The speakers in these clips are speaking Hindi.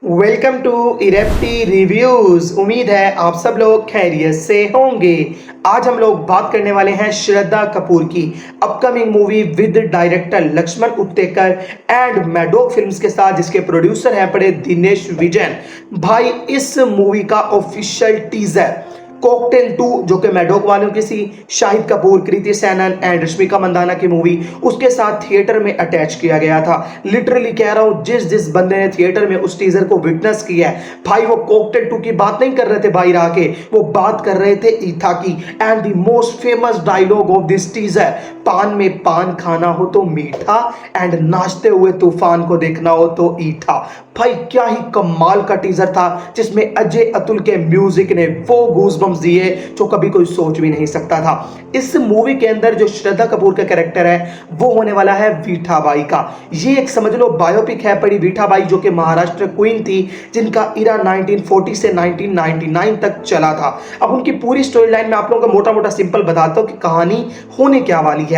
Welcome to इरेप्टी reviews. उम्मीद है आप सब लोग खैरियत से होंगे। आज हम लोग बात करने वाले हैं श्रद्धा कपूर की upcoming movie with director Laxman Utekar and Maddock Films के साथ, जिसके प्रोड्यूसर हैं पड़े दिनेश विजयन। भाई, इस मूवी का ऑफिशियल टीजर कॉकटेल 2 जो कि मैडोक वालों की सी, शाहिद कपूर, कृति सैनन एंड रश्मिका मंदाना की मूवी, उसके साथ थिएटर में अटैच किया गया था। लिटरली कह रहा हूं, जिस जिस बंदे ने थिएटर में उस टीजर को विटनेस किया है भाई, वो कॉकटेल 2 की बात नहीं कर रहे थे बाहर आके, वो बात कर रहे थे ईथा की। And the most famous dialogue of this teaser, पान में पान खाना हो तो मीठा एंड नाचते हुए तूफान को देखना हो तो ईठा। भाई क्या ही कमाल का टीजर था, जिसमें अजय अतुल के म्यूजिक ने वो गूज़बम्स दिए जो कभी कोई सोच भी नहीं सकता था। इस मूवी के अंदर जो श्रद्धा कपूर का कैरेक्टर है वो होने वाला है वीठा बाई का। ये एक समझ लो बायोपिक है पड़ी वीठा बाई, जो कि महाराष्ट्र क्वीन थी, जिनका इरा 1940 से 1999 तक चला था। अब उनकी पूरी स्टोरी लाइन में आप लोगों को मोटा मोटा सिंपल बताता हूं कि कहानी होने क्या वाली है।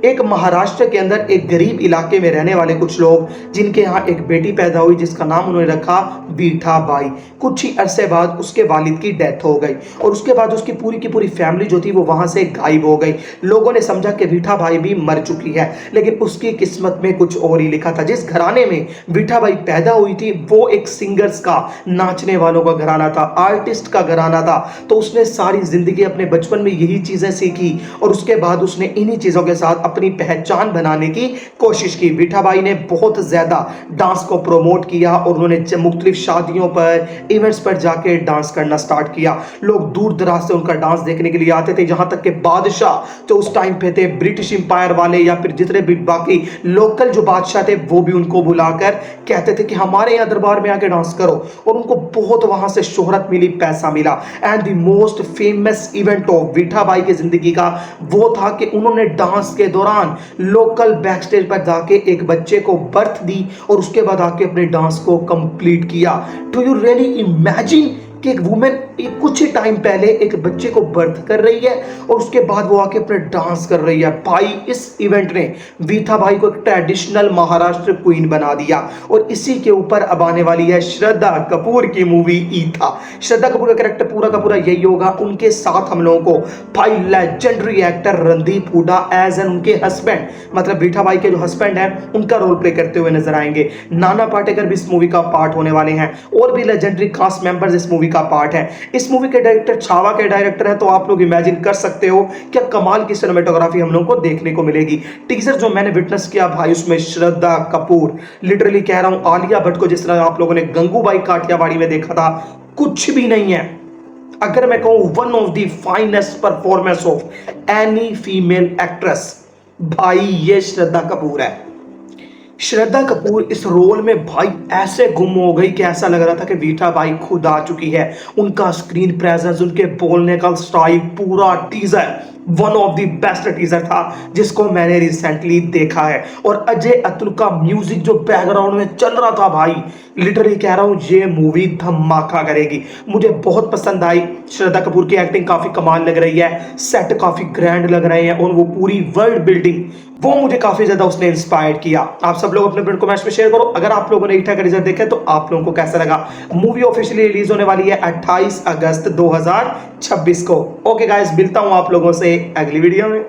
एक महाराष्ट्र के अंदर एक गरीब इलाके में रहने वाले कुछ लोग, जिनके यहाँ एक बेटी पैदा हुई जिसका नाम उन्होंने रखा वीठा बाई। कुछ ही अरसे बाद उसके वालिद की डेथ हो गई और उसके बाद उसकी पूरी की पूरी फैमिली जो थी वो वहां से गायब हो गई। लोगों ने समझा कि वीठा बाई भी मर चुकी है, लेकिन उसकी किस्मत में कुछ और ही लिखा था। जिस घराने में वीठा बाई पैदा हुई थी वो एक सिंगर्स का, नाचने वालों का घराना था, आर्टिस्ट का घराना था। तो उसने सारी जिंदगी अपने बचपन में यही चीजें सीखी और उसके बाद उसने इन्हीं चीजों के साथ अपनी पहचान बनाने की कोशिश की। वीठा बाई ने बहुत ज्यादा डांस को प्रमोट किया और उन्होंने मुख्तलिफ शादियों पर, इवेंट्स पर जाके डांस करना स्टार्ट किया। लोग दूर दराज से उनका डांस देखने के लिए आते थे, जहां तक कि बादशाह जो उस टाइम पे थे, ब्रिटिश इंपायर वाले या फिर जितने भी बाकी लोकल जो बादशाह थे, वो भी उनको बुलाकर कहते थे कि हमारे यहाँ दरबार में आके डांस करो। और उनको बहुत वहां से शोहरत मिली, पैसा मिला। And the most famous event of Vitha Bai की जिंदगी का वो था कि उन्होंने डांस के दौरान लोकल बैक स्टेज पर जाके एक बच्चे को बर्थ दी और उसके बाद आके अपने डांस को कंप्लीट किया। डू यू रियली इमेजिन कि एक वुमेन कुछ ही टाइम पहले एक बच्चे को बर्थ कर रही है और उसके बाद वो आके अपने डांस कर रही है। भाई इस इवेंट ने वीठा बाई को एक ट्रेडिशनल महाराष्ट्र क्वीन बना दिया। और इसी के ऊपर अब आने वाली है श्रद्धा कपूर की मूवी ईथा। श्रद्धा कपूर का कैरेक्टर पूरा का पूरा यही होगा। उनके साथ हम लोगों को भाई legendary actor Randeep Hooda as an उनके हस्बैंड, मतलब वीठा बाई के जो हस्बैंड है, उनका रोल प्ले करते हुए नजर आएंगे। नाना पाटेकर भी इस मूवी का पार्ट होने वाले हैं और भी लेजेंडरी कास्ट मेंबर्स इस मूवी का पार्ट है। इस मूवी के डायरेक्टर छावा के डायरेक्टर हैं, तो आप लोग इमेजिन कर सकते हो क्या कमाल की सिनेमेटोग्राफी हम लोगों को देखने को मिलेगी। टीजर जो मैंने विटनेस किया भाई, उसमें श्रद्धा कपूर, लिटरली कह रहा हूं, आलिया भट्ट को जिस तरह आप लोगों ने गंगूबाई काठियावाड़ी में देखा था, कुछ भी नहीं है। अगर मैं कहूं one of the finest performance of any female actress, भाई ये श्रद्धा कपूर है। श्रद्धा कपूर इस रोल में भाई ऐसे गुम हो गई कि ऐसा लग रहा था कि वीठा बाई खुद आ चुकी है। उनका स्क्रीन प्रेजेंस, उनके बोलने का स्टाइल, पूरा teaser one of the best teaser था जिसको मैंने रिसेंटली देखा है। और अजय अतुल का म्यूजिक जो बैकग्राउंड में चल रहा था भाई, लिटरली कह रहा हूं ये मूवी धमाका करेगी। मुझे बहुत पसंद आई। श्रद्धा कपूर की एक्टिंग काफी कमाल लग रही है, सेट काफी ग्रैंड लग रहे हैं और वो पूरी वर्ल्ड बिल्डिंग, वो मुझे काफी ज्यादा उसने इंस्पायर किया। आप सब लोग अपने फ्रेंड को मैच में शेयर करो। अगर आप लोगों ने ईटा का रिजल्ट देखा तो आप लोगों को कैसा लगा। मूवी ऑफिशियली रिलीज होने वाली है 28 अगस्त 2026 को। ओके गाइस, मिलता हूं आप लोगों से अगली वीडियो में।